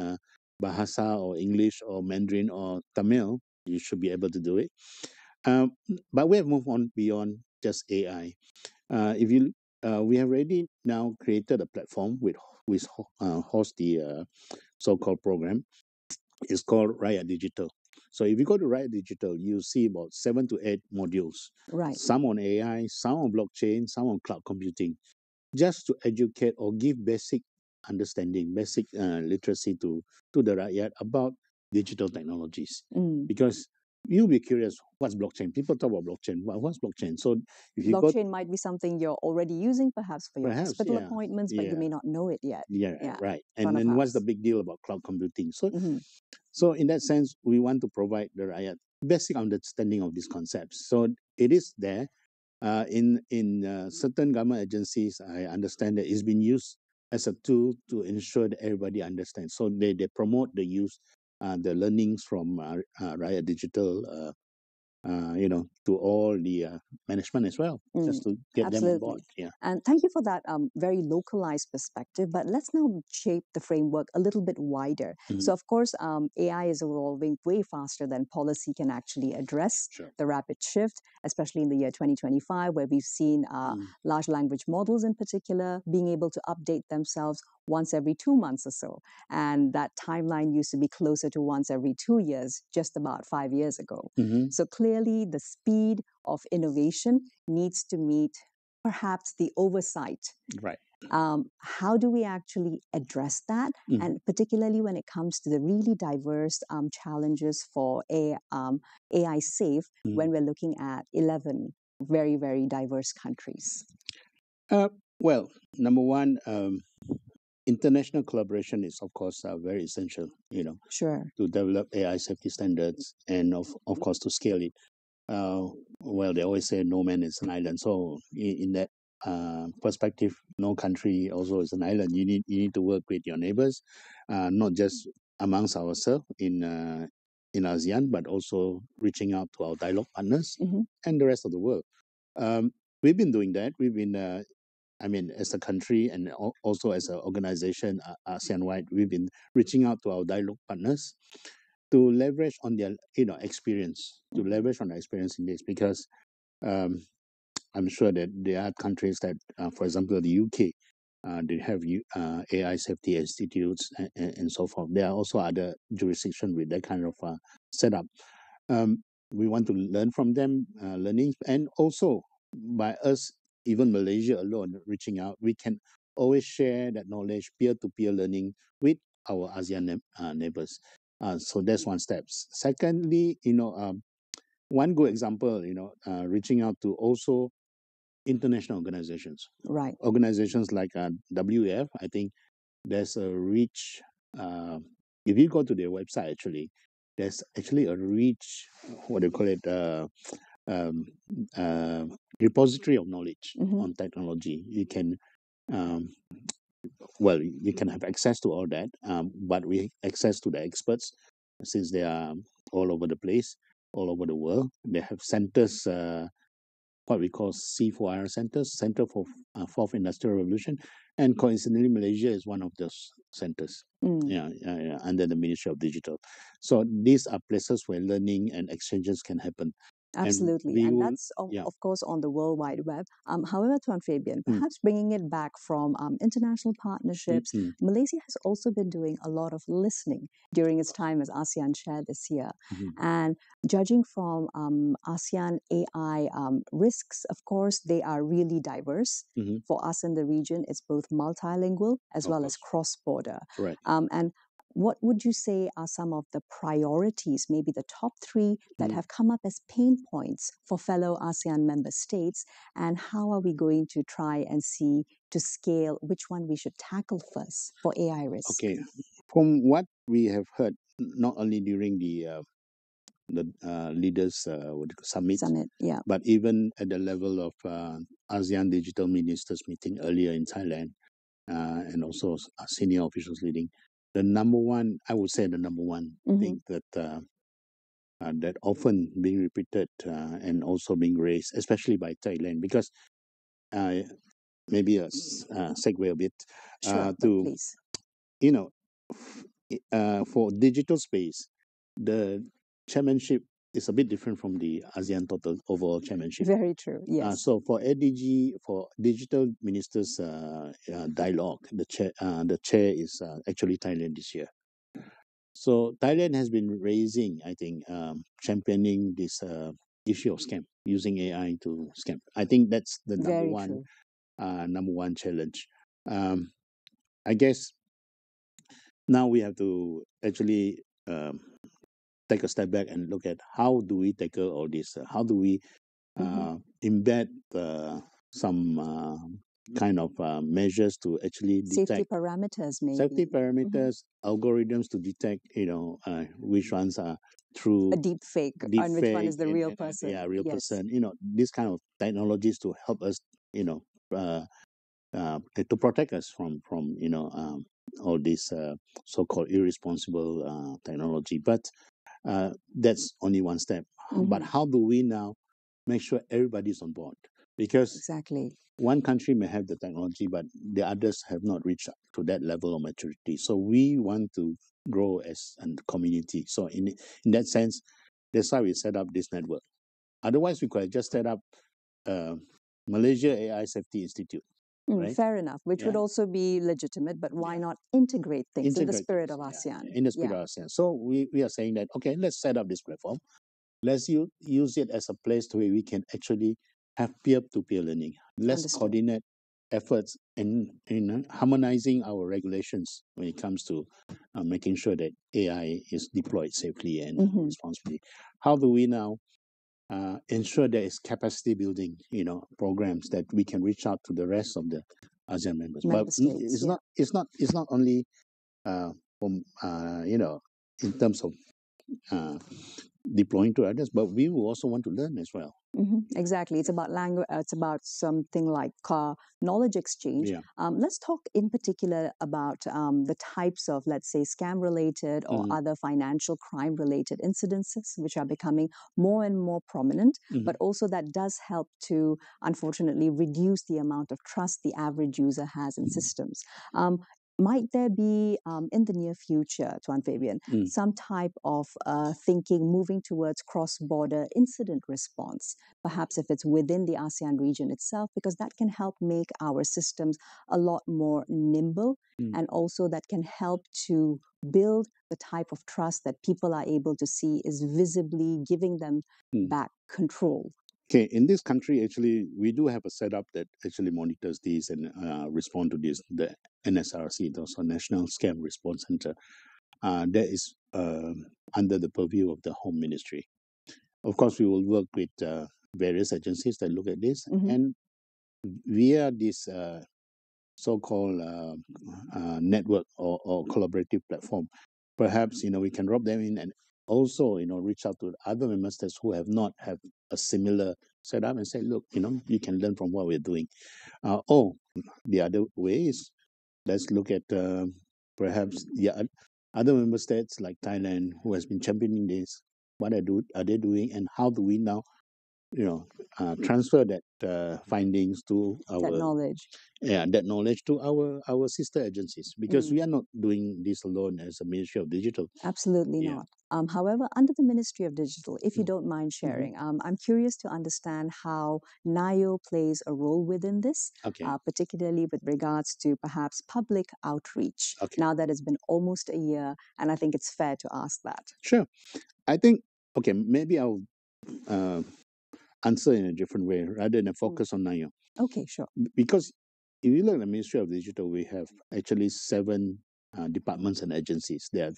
E: Bahasa or English or Mandarin or Tamil, you should be able to do it. But we have moved on beyond just AI. We have already now created a platform which hosts the so-called program. It's called Rakyat Digital. So if you go to Rakyat Digital, you see about 7 to 8 modules.
F: Right.
E: Some on AI, some on blockchain, some on cloud computing, just to educate or give basic understanding, basic literacy to the rakyat about digital technologies. Because you'll be curious, what's blockchain? People talk about blockchain. What's blockchain? So if you
F: blockchain might be something you're already using, perhaps for your hospital appointments, but you may not know it yet.
E: Yeah. Right. And then what's the big deal about cloud computing? So, so in that sense, we want to provide the rakyat basic understanding of these concepts. So it is there. In certain government agencies, I understand that it's been used as a tool to ensure that everybody understands. So they promote the use, the learnings from Rakyat Digital to all the management as well, just to get them on board.
F: Absolutely. And thank you for that very localized perspective. But let's now shape the framework a little bit wider. So, of course, AI is evolving way faster than policy can actually address the rapid shift, especially in the year 2025, where we've seen large language models in particular being able to update themselves once every 2 months or so. And that timeline used to be closer to once every 2 years, just about 5 years ago. So clearly, the speed of innovation needs to meet perhaps the oversight.
E: Right.
F: How do we actually address that? And particularly when it comes to the really diverse challenges for AI safe, when we're looking at 11 very, very diverse countries?
E: Well, number one, international collaboration is, of course, very essential, to develop AI safety standards and, of course, to scale it. Well, they always say no man is an island. So in that perspective, no country also is an island. You need to work with your neighbors, not just amongst ourselves in ASEAN, but also reaching out to our dialogue partners and the rest of the world. We've been doing that. We've been as a country and also as an organization, ASEAN-wide, we've been reaching out to our dialogue partners to leverage on their experience, in this, because I'm sure that there are countries that, for example, the UK, they have AI safety institutes and so forth. There are also other jurisdictions with that kind of setup. We want to learn from them, learning, and also by us, even Malaysia alone, reaching out, we can always share that knowledge, peer-to-peer learning with our ASEAN neighbors. So that's one step. Secondly, one good example, reaching out to also international organizations.
F: Right.
E: Organizations like WEF, I think there's a rich, if you go to their website, actually, there's actually a rich, what do you call it, repository of knowledge on technology. You can, you can have access to all that, but we access to the experts since they are all over the place, all over the world. They have centers, what we call C4R centers, Center for Fourth Industrial Revolution, and coincidentally, Malaysia is one of those centers. Under the Ministry of Digital. So these are places where learning and exchanges can happen.
F: Absolutely. And that's, of course, on the World Wide Web. However, Tuan Fabian, perhaps bringing it back from international partnerships, Malaysia has also been doing a lot of listening during its time as ASEAN Chair this year. And judging from ASEAN AI risks, of course, they are really diverse. For us in the region, it's both multilingual as well as cross-border.
E: Right.
F: And what would you say are some of the priorities, maybe the top 3 that have come up as pain points for fellow ASEAN member states? And how are we going to try and see to scale which one we should tackle first for AI risk?
E: Okay. From what we have heard, not only during the leaders summit, but even at the level of ASEAN Digital Ministers meeting earlier in Thailand, and also senior officials leading, the number one thing that that often being repeated and also being raised, especially by Thailand, because maybe a segue a bit
F: please.
E: For digital space, the chairmanship is a bit different from the ASEAN total overall chairmanship.
F: Very true. Yes.
E: So for ADG, for Digital Ministers Dialogue, the chair is actually Thailand this year. So Thailand has been raising, I think, championing this issue of scam, using AI to scam. I think that's the number one challenge. I guess now we have to actually take a step back and look at how do we tackle all this? How do we embed some kind of measures to actually detect
F: safety parameters, maybe
E: safety parameters, algorithms to detect, which ones are true,
F: a deep fake, and which one is the real person.
E: Real person. These kind of technologies to help us, to protect us from all this so-called irresponsible technology. But That's only one step. But how do we now make sure everybody's on board? Because
F: Exactly.
E: one country may have the technology, but the others have not reached up to that level of maturity. So we want to grow as a community. So in that sense, that's why we set up this network. Otherwise, we could have just set up Malaysia AI Safety Institute. Right?
F: Fair enough, which would also be legitimate, but why not integrate things in the spirit of ASEAN?
E: In the spirit of ASEAN. So we are saying that, okay, let's set up this platform. Let's use it as a place where we can actually have peer-to-peer learning. Let's coordinate efforts in harmonizing our regulations when it comes to making sure that AI is deployed safely and responsibly. How do we now ensure there is capacity building, programs that we can reach out to the rest of the ASEAN members? But
F: states,
E: it's not only from in terms of deploying to others, but we will also want to learn as well.
F: Exactly. It's about language. It's about something like knowledge exchange.
E: Yeah.
F: Let's talk in particular about the types of, let's say, scam-related or other financial crime-related incidences, which are becoming more and more prominent, but also that does help to, unfortunately, reduce the amount of trust the average user has in systems. Might there be, in the near future, Tuan Fabian, some type of thinking moving towards cross-border incident response, perhaps if it's within the ASEAN region itself, because that can help make our systems a lot more nimble, and also that can help to build the type of trust that people are able to see is visibly giving them back control.
E: Okay, in this country, actually, we do have a setup that actually monitors these and respond to this. The NSRC, also National Scam Response Center, that is under the purview of the Home Ministry. Of course, we will work with various agencies that look at this, and via this so-called network or collaborative platform, perhaps we can drop them in and also reach out to other member states who have not had a similar setup and say, look, you can learn from what we're doing. The other way is, let's look at perhaps the other member states like Thailand who has been championing this. What are they doing, and how do we now transfer that findings to our that knowledge to our sister agencies, because we are not doing this alone as a Ministry of Digital.
F: Absolutely not. However, under the Ministry of Digital, if you don't mind sharing, I'm curious to understand how NIO plays a role within this, particularly with regards to perhaps public outreach. Now that it's been almost a year, and I think it's fair to ask that.
E: Sure. I think, maybe I'll answer in a different way rather than focus on NIO.
F: Okay, sure.
E: Because if you look at the Ministry of Digital, we have actually 7 departments and agencies that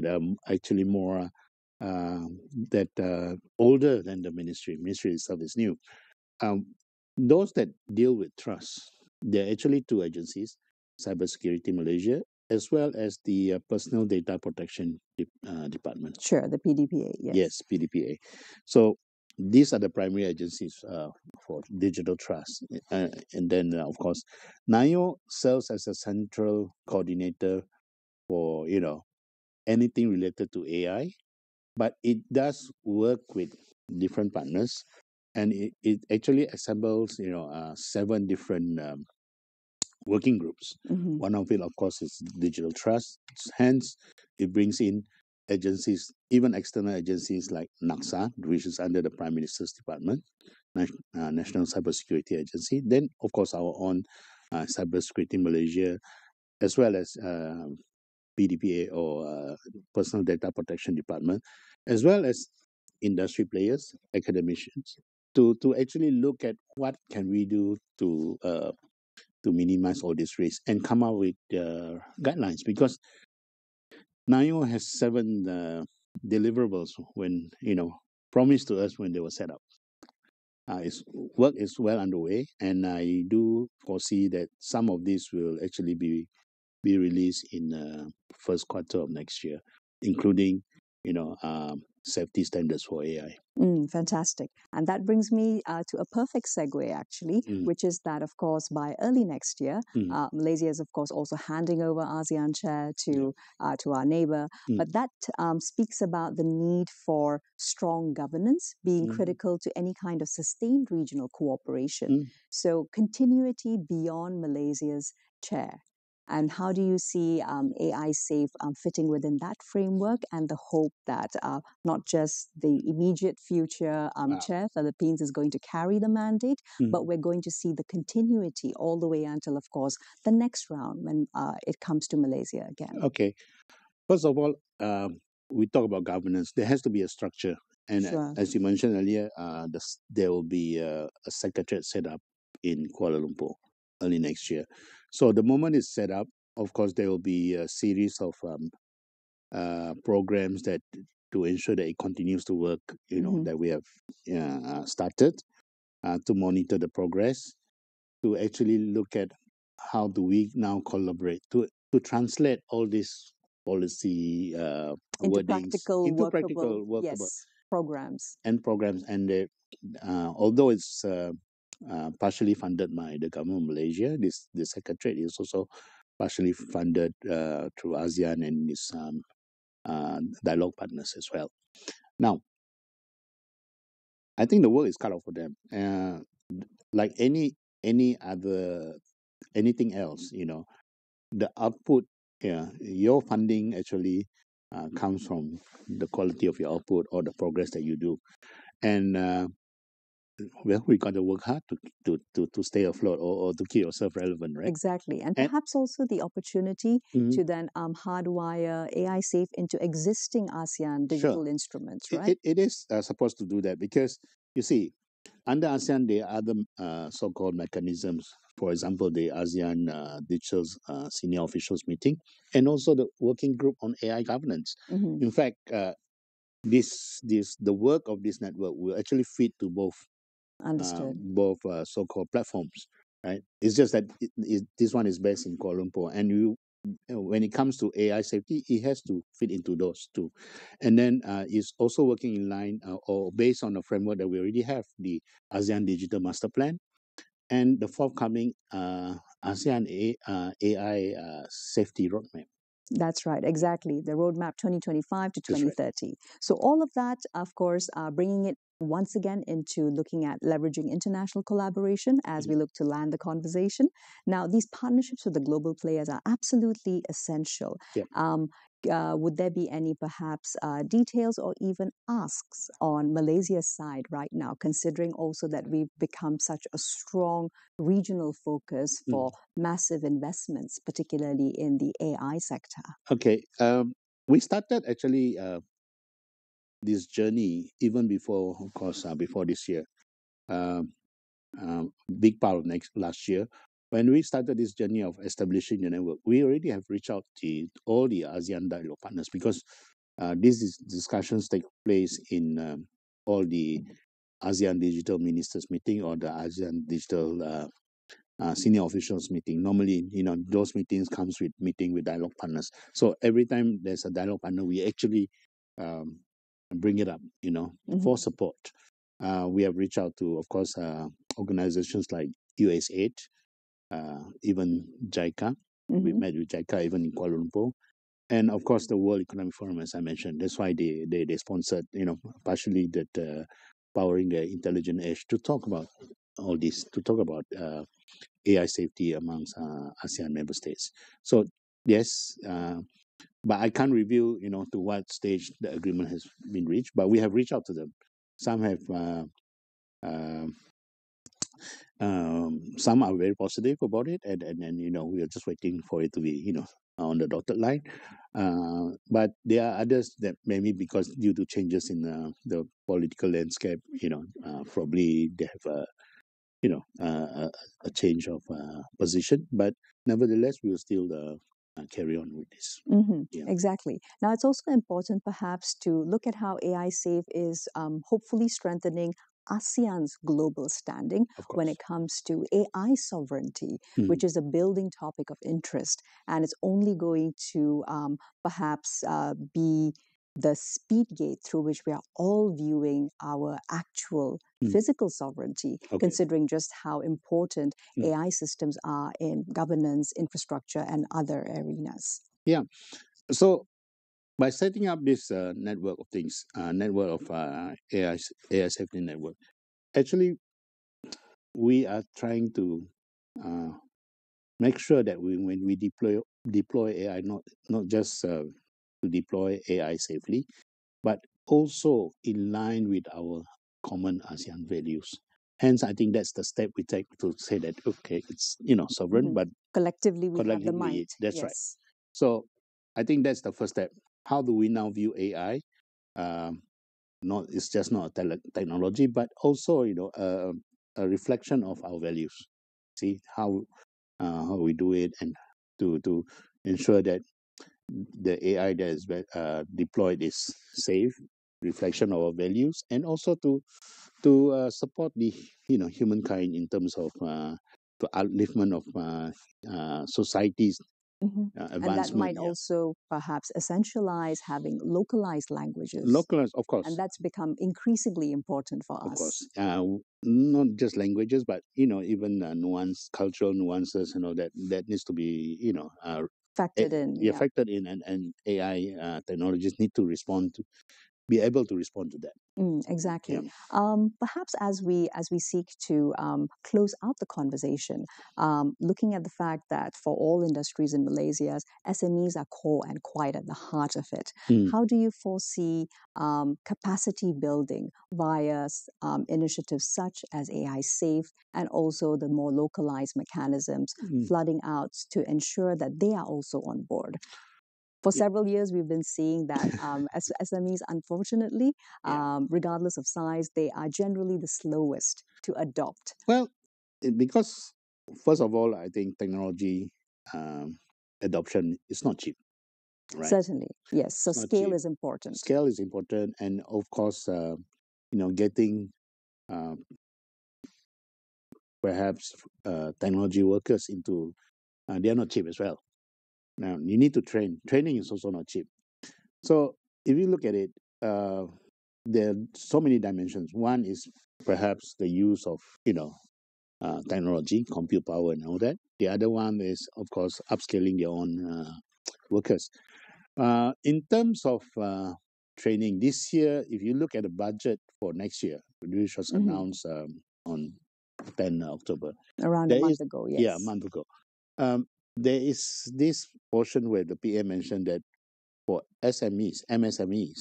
E: are actually more older than the ministry. Ministry itself is new. Those that deal with trust, there are actually 2 agencies: Cybersecurity Malaysia, as well as the Personal Data Protection Department.
F: Sure, the PDPA.
E: Yes, PDPA. So these are the primary agencies for digital trust. And then, of course, NIO serves as a central coordinator for, anything related to AI, but it does work with different partners, and it actually assembles, 7 different working groups. One of it, of course, is digital trust. Hence, it brings in agencies, even external agencies like NACSA, which is under the Prime Minister's Department, National Cybersecurity Agency. Then, of course, our own Cybersecurity Malaysia, as well as PDPA or Personal Data Protection Department, as well as industry players, academicians, to actually look at what can we do to minimize all this risk and come up with guidelines, because NIO has 7 deliverables when promised to us when they were set up. Its work is well underway, and I do foresee that some of these will actually be released in the first quarter of next year, including safety standards for AI.
F: Fantastic. And that brings me to a perfect segue, actually, which is that, of course, by early next year, Malaysia is, of course, also handing over ASEAN chair to our neighbor. But that speaks about the need for strong governance being critical to any kind of sustained regional cooperation. So continuity beyond Malaysia's chair. And how do you see AI Safe fitting within that framework and the hope that not just the immediate future chair, Philippines, is going to carry the mandate, but we're going to see the continuity all the way until, of course, the next round when it comes to Malaysia again?
E: Okay. First of all, we talk about governance. There has to be a structure. And
F: Sure.
E: as you mentioned earlier, there will be a secretariat set up in Kuala Lumpur early next year. So the moment it's set up, of course, there will be a series of programs that to ensure that it continues to work, that we have started to monitor the progress, to actually look at how do we now collaborate to translate all these policy
F: Into
E: wordings
F: practical,
E: practical workable
F: yes, programs.
E: and programs. And although it's partially funded by the government of Malaysia, the secretariat is also partially funded through ASEAN and its dialogue partners as well. Now, I think the work is cut out for them. Like any other anything else, the output, your funding actually comes from the quality of your output or the progress that you do. And well, we got to work hard to stay afloat or to keep yourself relevant, right?
F: Exactly. And perhaps also the opportunity to then hardwire AI Safe into existing ASEAN digital instruments, right?
E: It is supposed to do that because, you see, under ASEAN, there are other so-called mechanisms. For example, the ASEAN Digital Senior Officials Meeting and also the Working Group on AI Governance. In fact, the work of this network will actually fit to both so-called platforms, right? It's just that this one is based in Kuala Lumpur, and when it comes to AI safety, it has to fit into those two. And then it's also working in line or based on a framework that we already have, the ASEAN Digital Master Plan and the forthcoming ASEAN AI Safety Roadmap.
F: That's right, exactly. The roadmap 2025 to 2030. Right. So all of that, of course, bringing it once again into looking at leveraging international collaboration as we look to land the conversation. Now, these partnerships with the global players are absolutely essential. Would there be any perhaps details or even asks on Malaysia's side right now, considering also that we've become such a strong regional focus for massive investments, particularly in the AI sector?
E: Okay. We started actually this journey even before, of course, before this year. Big part of last year. When we started this journey of establishing the network, we already have reached out to all the ASEAN dialogue partners because these discussions take place in all the ASEAN Digital Ministers meeting or the ASEAN Digital Senior Officials meeting. Normally, those meetings comes with meeting with dialogue partners. So every time there's a dialogue partner, we actually bring it up, for support. We have reached out to, of course, organizations like USAID, even JICA. We met with JICA even in Kuala Lumpur. And of course, the World Economic Forum, as I mentioned. That's why they sponsored, partially that powering the intelligent edge to talk about all this, to talk about AI safety amongst ASEAN member states. So yes, but I can't reveal, to what stage the agreement has been reached. But we have reached out to them. Some have. Some are very positive about it, and we are just waiting for it to be on the dotted line. But there are others that maybe because due to changes in the political landscape, probably they have a change of position. But nevertheless, we will still carry on with this.
F: Exactly. Now, it's also important perhaps to look at how AI Safe is hopefully strengthening ASEAN's global standing when it comes to AI sovereignty, which is a building topic of interest. And it's only going to perhaps be the speed gate through which we are all viewing our actual physical sovereignty, considering just how important AI systems are in governance, infrastructure, and other arenas.
E: Yeah. So by setting up this network of things, network of AI safety network, actually we are trying to make sure that when we deploy AI, not just to deploy AI safely, but also in line with our common ASEAN values. Hence, I think that's the step we take to say that, okay, it's, sovereign, but
F: collectively we have the might.
E: That's right. So I think that's the first step. How do we now view AI? It's just not a technology, but also, a reflection of our values. See how we do it, and to ensure that the AI that is deployed is safe, reflection of our values, and also to support the humankind in terms of the upliftment of societies.
F: And that might also perhaps essentialize having localized languages.
E: Localized, of course.
F: And that's become increasingly important for us.
E: Of course. Not just languages, but, even cultural nuances and all that needs to be,
F: factored in.
E: Yeah, factored in, and AI technologies need to be able to respond to that.
F: Exactly. Yeah. Perhaps as we seek to close out the conversation, looking at the fact that for all industries in Malaysia, SMEs are core and quite at the heart of it. How do you foresee capacity building via initiatives such as AI Safe and also the more localized mechanisms flooding out to ensure that they are also on board? For several years, we've been seeing that as SMEs, unfortunately, regardless of size, they are generally the slowest to adopt.
E: Well, because first of all, I think technology adoption is not cheap. Right?
F: Certainly, yes. So scale is important.
E: Scale is important, and of course, getting perhaps technology workers into they are not cheap as well. Now you need to train. Training is also not cheap. So if you look at it, there are so many dimensions. One is perhaps the use of technology, compute power, and all that. The other one is, of course, upscaling their own workers. In terms of training this year, if you look at the budget for next year, which was announced on 10 October.
F: Around a month ago, yes.
E: Yeah, a month ago. There is this portion where the PM mentioned that for SMEs, MSMEs,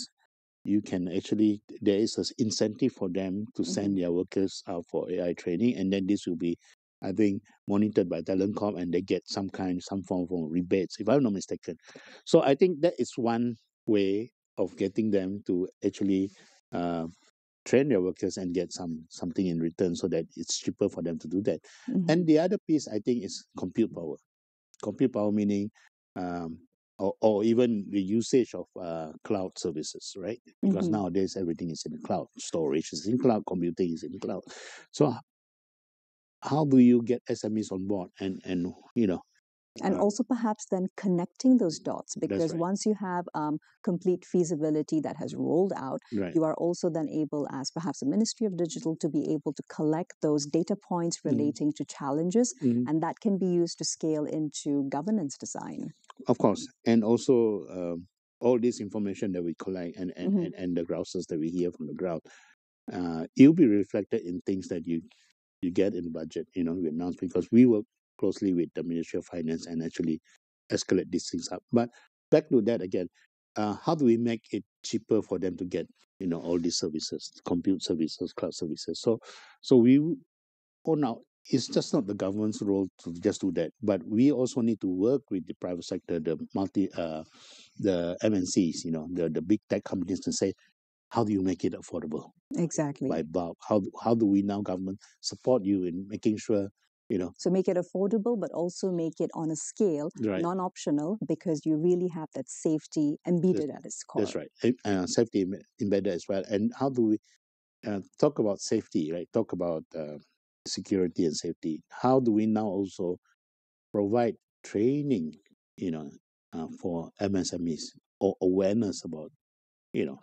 E: you can actually, there is an incentive for them to send their workers out for AI training, and then this will be, I think, monitored by Telecom, and they get some form of rebates, if I'm not mistaken. So I think that is one way of getting them to actually train their workers and get something in return, so that it's cheaper for them to do that. And the other piece, I think, is compute power. Compute power meaning or even the usage of cloud services, right? Because nowadays everything is in the cloud. Storage is in cloud, computing is in the cloud. So how do you get SMEs on board and
F: and also perhaps then connecting those dots, because once you have complete feasibility that has rolled out, you are also then able, as perhaps a Ministry of Digital, to be able to collect those data points relating to challenges, and that can be used to scale into governance design.
E: Of course, and also all this information that we collect and the grouses that we hear from the ground, it will be reflected in things that you get in the budget, we announce, because we work closely with the Ministry of Finance and actually escalate these things up. But back to that again, how do we make it cheaper for them to get, all these services, compute services, cloud services? So we, now, it's just not the government's role to just do that, but we also need to work with the private sector, the MNCs, the big tech companies, to say, how do you make it affordable?
F: Exactly.
E: By bulk. How do we now, government, support you in making sure,
F: So make it affordable, but also make it on a scale, non-optional, because you really have that safety embedded at its core.
E: That's right. Safety embedded as well. And how do we talk about safety, right? Talk about security and safety. How do we now also provide training, for MSMEs, or awareness about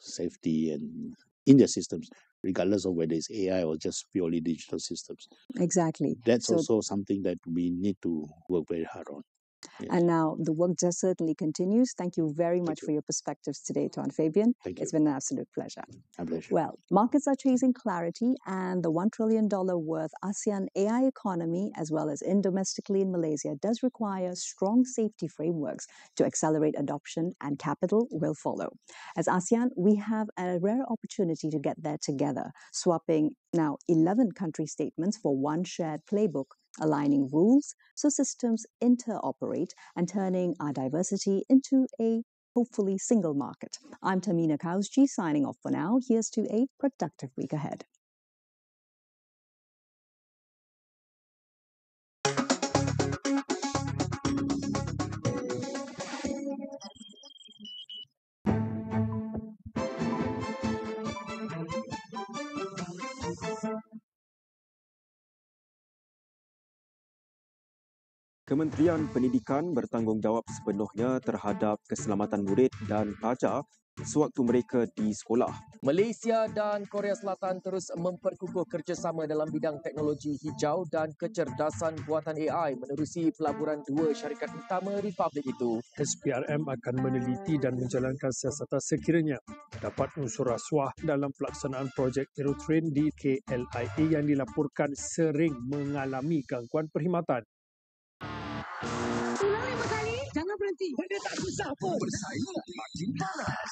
E: safety and in their systems, regardless of whether it's AI or just purely digital systems.
F: Exactly.
E: That's
F: So,
E: also something that we need to work very hard on. Yes.
F: and now the work just certainly continues. Thank you very much for your perspectives today, Tuan Fabian.
E: Thank you.
F: It's been an absolute pleasure.
E: My pleasure.
F: Well, markets are chasing clarity, and the $1 trillion worth ASEAN AI economy, as well as domestically in Malaysia, does require strong safety frameworks to accelerate adoption, and capital will follow. As ASEAN, we have a rare opportunity to get there together, swapping now 11 country statements for one shared playbook, aligning rules so systems interoperate and turning our diversity into a hopefully single market. I'm Nina Rozman signing off for now. Here's to a productive week ahead.
G: Kementerian Pendidikan bertanggungjawab sepenuhnya terhadap keselamatan murid dan pelajar sewaktu mereka di sekolah.
H: Malaysia dan Korea Selatan terus memperkukuh kerjasama dalam bidang teknologi hijau dan kecerdasan buatan AI menerusi pelaburan dua syarikat utama Republik itu.
I: SPRM akan meneliti dan menjalankan siasatan sekiranya dapat unsur rasuah dalam pelaksanaan projek aerotrain di KLIA yang dilaporkan sering mengalami gangguan perkhidmatan.
J: Ulang 5 kali, jangan berhenti. Benda tak susah pun. Bersaing makin panas.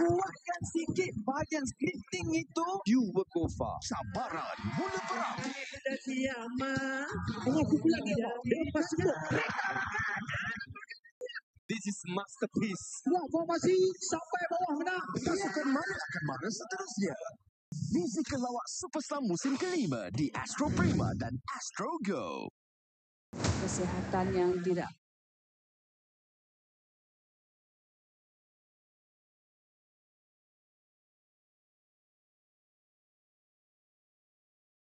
J: Kuatkan sikit bahagian scripting itu. You will go far. Cabaran mula perang. Dah siap, Mak. Aku pulang ya. Lepas semua. This is masterpiece. Buat formasi sampai bawah menang. Pasukan mana akan mana seterusnya? Musical lawak superstar musim kelima di Astro Prima dan Astro Go.
K: Kesihatan yang tidak